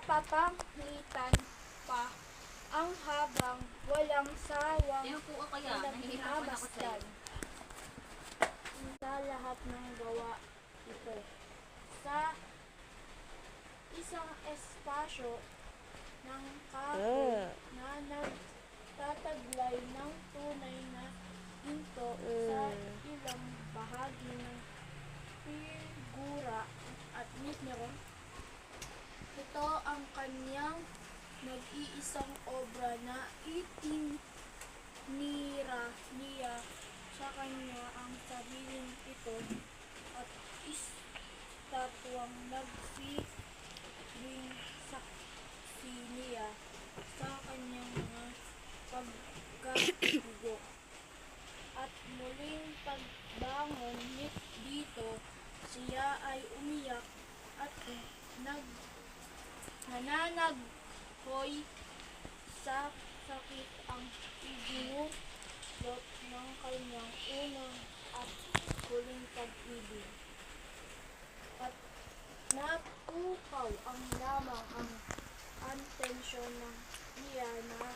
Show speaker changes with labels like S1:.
S1: Napapangitan pa ang habang walang sawang
S2: Ewan ko kaya, nahihirapan ako
S1: nagmamasdan
S2: sa'yo.
S1: sa lahat ng gawa ito. Sa isang espasyo ng kahoy na nagtataglay ng tunay na ginto sa ilang bahagi ng figura at mitmero. Ito ang kanyang nag-iisang obra na itinira niya sa kanya ang sariling ito at estatwang nagsilbing saksi niya sa kanyang mga pagkabigo. At muling pagbangon dito, siya ay umiyak at nananaghoy sa sakit ang idinulot ng kanyang unang at huling pag-ibig. At natukaw ang lamang ang atensyon ng niya na